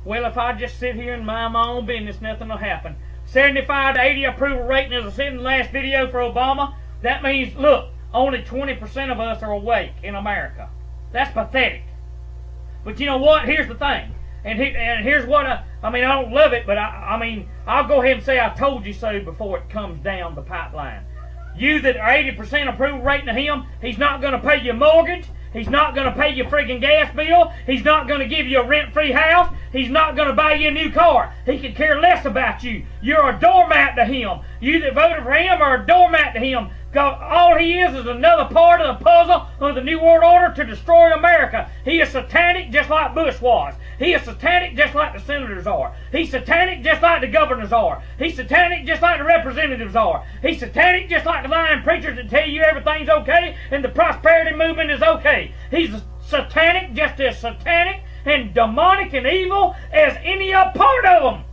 Well, if I just sit here and mind my own business, nothing will happen. 75 to 80 approval rating, as I said in the last video for Obama. That means, look, only 20% of us are awake in America. That's pathetic. But you know what? Here's the thing. And here's what I mean, I don't love it, but I mean, I'll go ahead and say I told you so before it comes down the pipeline. You that are 80% approval rating of him, he's not going to pay your mortgage. He's not going to pay your friggin' gas bill. He's not going to give you a rent-free house. He's not going to buy you a new car. He could care less about you. You're a doormat to him. You that voted for him are a doormat to him. All he is another part of the puzzle of the New World Order to destroy America. He is satanic just like Bush was. He is satanic just like the senators are. He's satanic just like the governors are. He's satanic just like the representatives are. He's satanic just like the lying preachers that tell you everything's okay and the prosperity movement is okay. He's satanic, just as satanic and demonic and evil as any other part of them.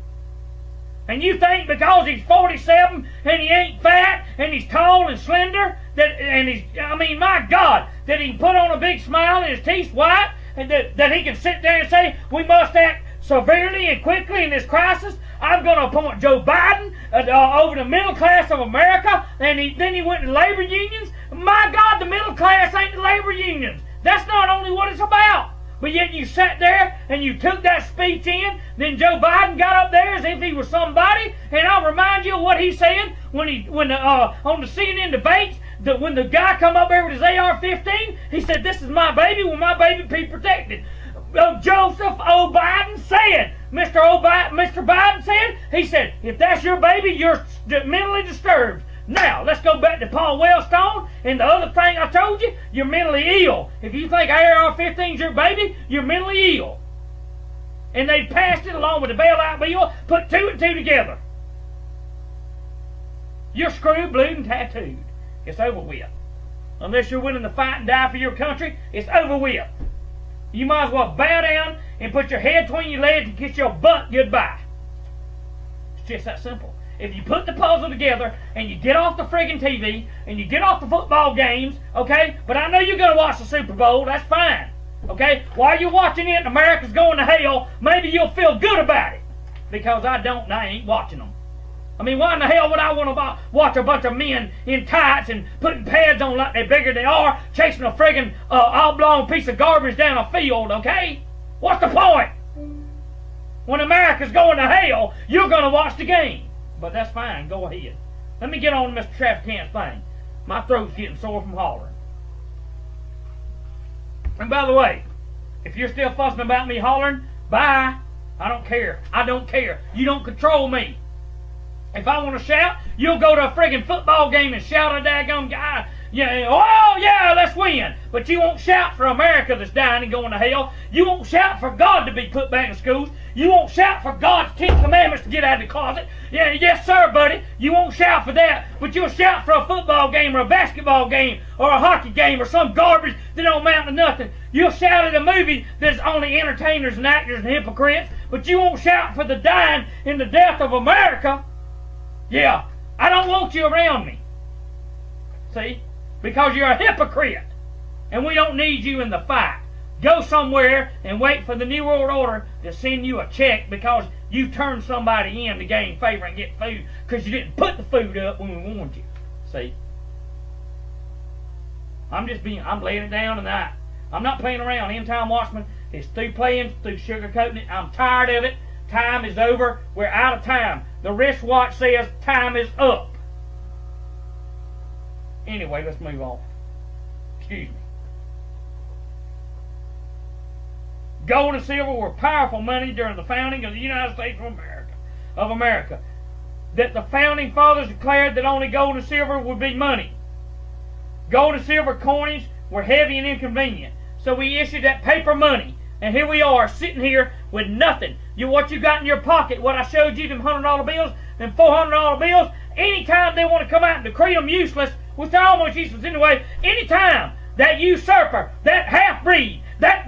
And you think because he's 47 and he ain't fat and he's tall and slender, I mean, my God, that he can put on a big smile and his teeth white, and that he can sit there and say, we must act severely and quickly in this crisis. I'm going to appoint Joe Biden over the middle class of America. And then he went to labor unions. My God, the middle class ain't the labor unions. That's not only what it's about. But yet you sat there and you took that speech in. Then Joe Biden got up there as if he was somebody. And I'll remind you of what he said on the CNN debates. That when the guy come up there with his AR-15, he said, "This is my baby. Will my baby be protected?" Joseph O. Biden said, Mr. Biden said, he said, "If that's your baby, you're mentally disturbed." Now, let's go back to Paul Wellstone and the other thing I told you, you're mentally ill. If you think AR-15 is your baby, you're mentally ill. And they passed it along with the bailout bill, put two and two together. You're screwed, blued, and tattooed. It's over with. Unless you're willing to fight and die for your country, it's over with. You might as well bow down and put your head between your legs and kiss your butt goodbye. It's just that simple. If you put the puzzle together and you get off the friggin' TV and you get off the football games, okay? But I know you're going to watch the Super Bowl. That's fine, okay? While you're watching it and America's going to hell, maybe you'll feel good about it. Because I don't and I ain't watching them. I mean, why in the hell would I want to watch a bunch of men in tights and putting pads on like they're bigger than they are, chasing a friggin' oblong piece of garbage down a field, okay? What's the point? When America's going to hell, you're going to watch the game. But that's fine. Go ahead. Let me get on to Mr. Traficant's thing. My throat's getting sore from hollering. And by the way, if you're still fussing about me hollering, bye. I don't care. I don't care. You don't control me. If I want to shout, you'll go to a friggin' football game and shout a daggum guy. Yeah, oh yeah, let's win. But you won't shout for America that's dying and going to hell. You won't shout for God to be put back in schools. You won't shout for God's 10 commandments to get out of the closet. Yeah, yes sir, buddy. You won't shout for that. But you'll shout for a football game or a basketball game or a hockey game or some garbage that don't amount to nothing. You'll shout at a movie that's only entertainers and actors and hypocrites. But you won't shout for the dying and the death of America. Yeah, I don't want you around me. See? Because you're a hypocrite. And we don't need you in the fight. Go somewhere and wait for the New World Order to send you a check because you turned somebody in to gain favor and get food because you didn't put the food up when we warned you. See? I'm laying it down tonight. I'm not playing around. End Time Watchman is through playing, through sugarcoating it. I'm tired of it. Time is over. We're out of time. The wristwatch says time is up. Anyway, let's move on. Excuse me. Gold and silver were powerful money during the founding of the United States of America. That the founding fathers declared that only gold and silver would be money. Gold and silver coins were heavy and inconvenient. So we issued that paper money. And here we are, sitting here with nothing. What you got in your pocket, what I showed you, them $100 bills, them $400 bills, anytime they want to come out and decree them useless, which they're almost useless anyway, anytime that usurper, that half-breed, that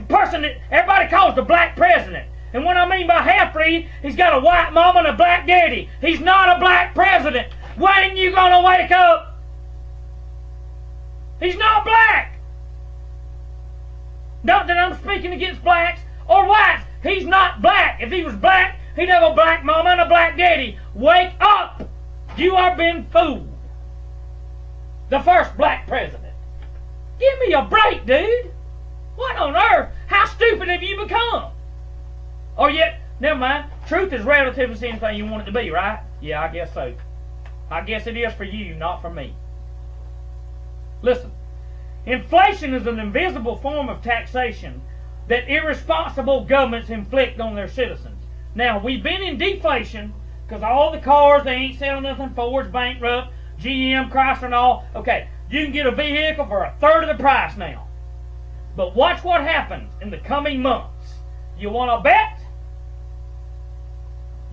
person that everybody calls the black president. And what I mean by half-breed, he's got a white mama and a black daddy. He's not a black president. When you gonna wake up? He's not black. Not that I'm speaking against blacks or whites. He's not black. If he was black, he'd have a black mama and a black daddy. Wake up! You are being fooled. The first black president. Give me a break, dude. What on earth? How stupid have you become? Oh, yet, never mind. Truth is relative to anything you want it to be, right? Yeah, I guess so. I guess it is for you, not for me. Listen, inflation is an invisible form of taxation that irresponsible governments inflict on their citizens. Now, we've been in deflation because all the cars, they ain't selling nothing. Ford's bankrupt, GM, Chrysler, and all. Okay, you can get a vehicle for a third of the price now. But watch what happens in the coming months. You want to bet?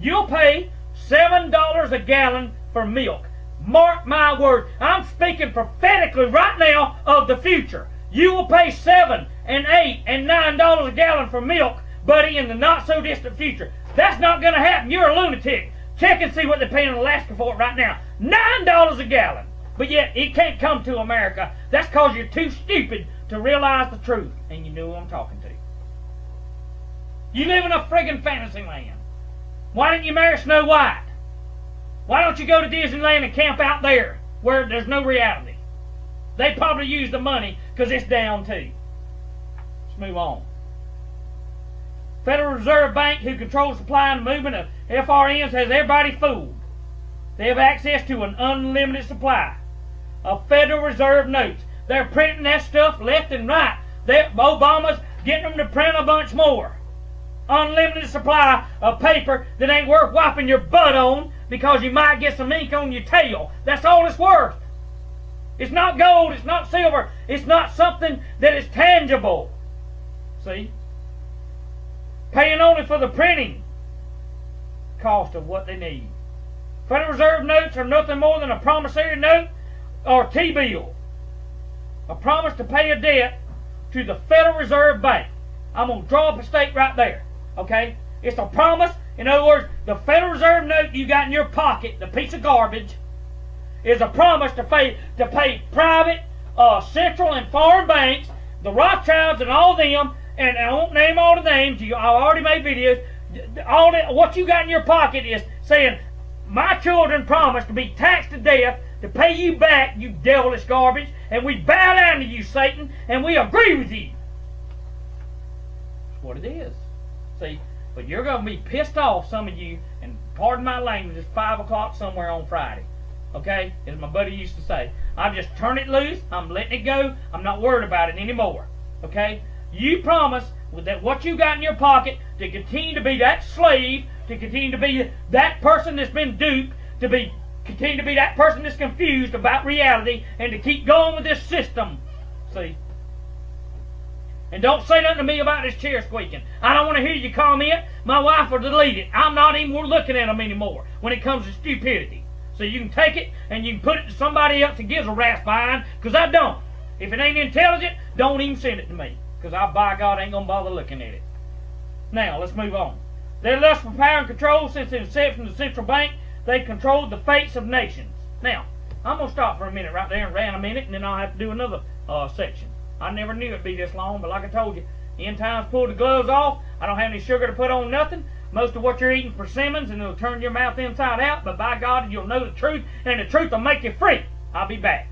You'll pay $7 a gallon for milk. Mark my words. I'm speaking prophetically right now of the future. You will pay $7 and $8 and $9 a gallon for milk, buddy, in the not so distant future. That's not going to happen. You're a lunatic. Check and see what they're paying in Alaska for it right now. $9 a gallon. But yet, it can't come to America. That's because you're too stupid to realize the truth. And you know who I'm talking to. You live in a friggin' fantasy land. Why didn't you marry Snow White? Why don't you go to Disneyland and camp out there where there's no reality? They probably use the money because it's down too. Let's move on. Federal Reserve Bank, who controls supply and movement of FRNs, has everybody fooled. They have access to an unlimited supply of Federal Reserve notes. They're printing that stuff left and right. Obama's getting them to print a bunch more. Unlimited supply of paper that ain't worth wiping your butt on because you might get some ink on your tail. That's all it's worth. It's not gold, it's not silver, it's not something that is tangible. See? Paying only for the printing cost of what they need. Federal Reserve notes are nothing more than a promissory note or T-bill. A promise to pay a debt to the Federal Reserve Bank. I'm going to draw up a stake right there. Okay? It's a promise. In other words, the Federal Reserve note you got in your pocket, the piece of garbage, is a promise to pay private, central and foreign banks, the Rothschilds and all them, and I won't name all the names. I already made videos. What you got in your pocket is saying, my children promise to be taxed to death to pay you back, you devilish garbage, and we bow down to you, Satan, and we agree with you. That's what it is. See, but you're going to be pissed off, some of you, and pardon my language, it's 5 o'clock somewhere on Friday. Okay? As my buddy used to say. I just turn it loose, I'm letting it go, I'm not worried about it anymore. Okay? You promise with that what you got in your pocket to continue to be that slave, to continue to be that person that's been duped, to continue to be that person that's confused about reality, and to keep going with this system. See? And don't say nothing to me about this chair squeaking. I don't want to hear you comment. My wife will delete it. I'm not even looking at them anymore when it comes to stupidity. So you can take it and you can put it to somebody else that gives a rat's behind, because I don't. If it ain't intelligent, don't even send it to me, because I, by God, ain't going to bother looking at it. Now, let's move on. Their lust for power and control since the inception of the central bank, they controlled the fates of nations. Now, I'm going to stop for a minute right there and rant a minute, and then I'll have to do another section. I never knew it'd be this long, but like I told you, end times pulled the gloves off. I don't have any sugar to put on nothing. Most of what you're eating persimmons, and it'll turn your mouth inside out, but by God, you'll know the truth, and the truth will make you free. I'll be back.